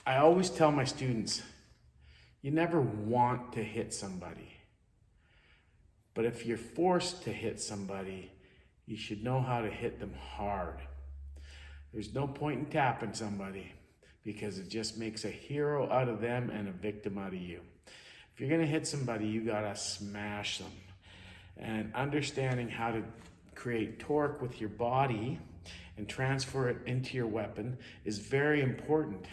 I always tell my students, you never want to hit somebody. But if you're forced to hit somebody, you should know how to hit them hard. There's no point in tapping somebody because it just makes a hero out of them and a victim out of you. If you're gonna hit somebody, you gotta smash them. And understanding how to create torque with your body and transfer it into your weapon is very important.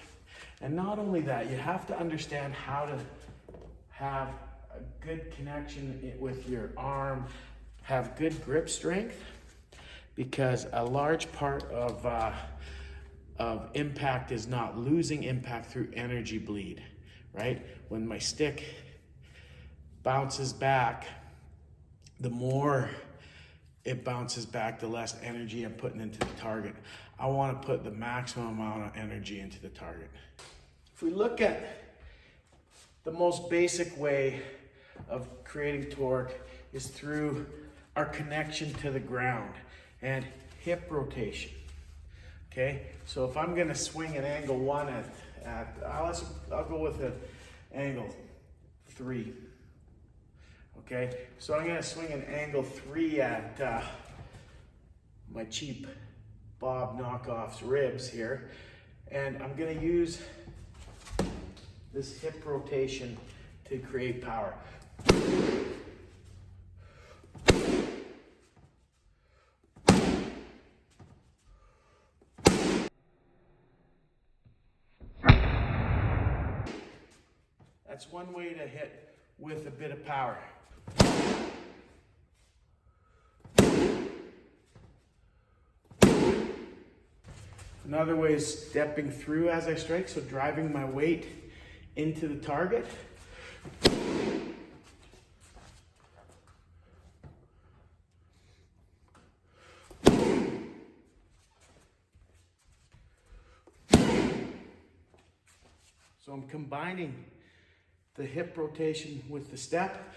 And not only that, you have to understand how to have a good connection with your arm, have good grip strength, because a large part of impact is not losing impact through energy bleed, right? When my stick bounces back, the more it bounces back, the less energy I'm putting into the target. I want to put the maximum amount of energy into the target. If we look at the most basic way of creating torque is through our connection to the ground and hip rotation. Okay, so if I'm gonna swing an angle 1 I'll go with an angle 3. Okay, so I'm gonna swing an angle 3 at my cheap Bob Knockoff's ribs here, and I'm gonna use this hip rotation to create power. That's one way to hit with a bit of power. Another way is stepping through as I strike, so driving my weight into the target. So I'm combining the hip rotation with the step.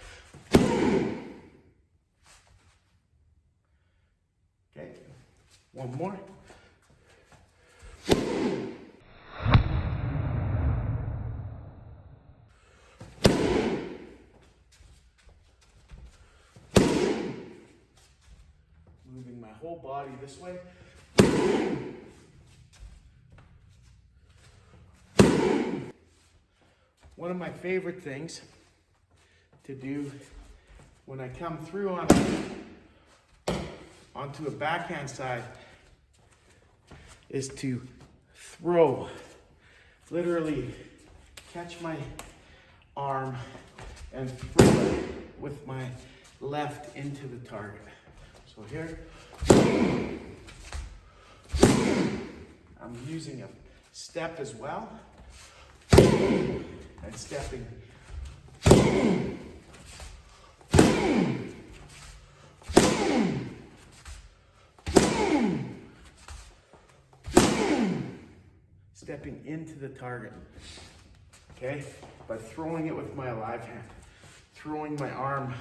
Okay, one more. Moving my whole body this way. One of my favorite things to do when I come through onto a backhand side is to throw, literally catch my arm and throw it with my left into the target. So here, I'm using a step as well, and stepping. Stepping into the target, okay? By throwing it with my live hand, throwing my arm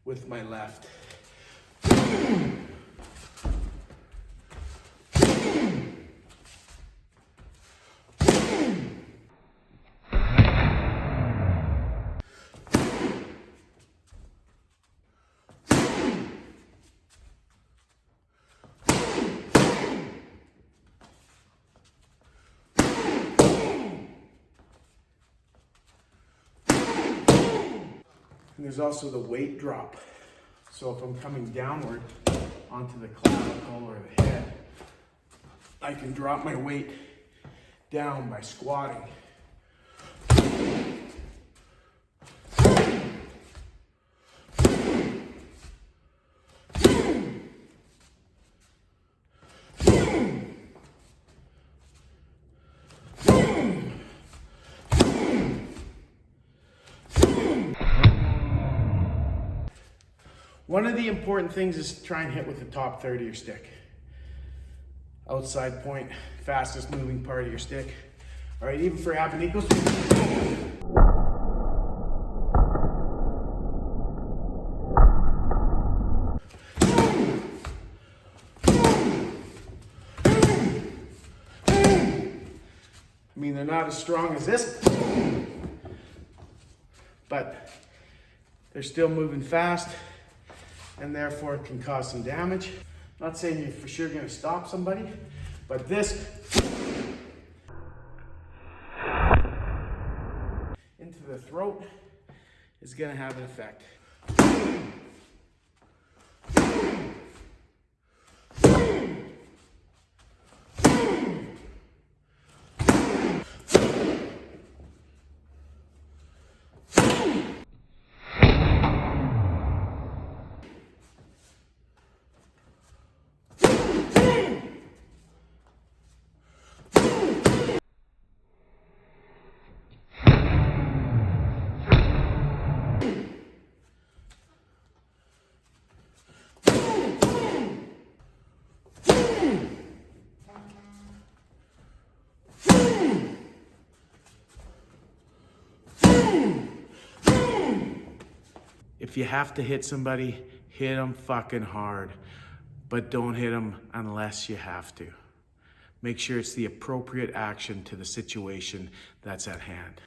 with my left. And there's also the weight drop. So if I'm coming downward onto the clavicle or the head, I can drop my weight down by squatting. One of the important things is to try and hit with the top third of your stick. Outside point, fastest moving part of your stick. All right, even for Abanicos. I mean, they're not as strong as this, but they're still moving fast and therefore can cause some damage. Not saying you're for sure gonna stop somebody, but this into the throat is gonna have an effect. If you have to hit somebody, hit them fucking hard, but don't hit them unless you have to. Make sure it's the appropriate action to the situation that's at hand.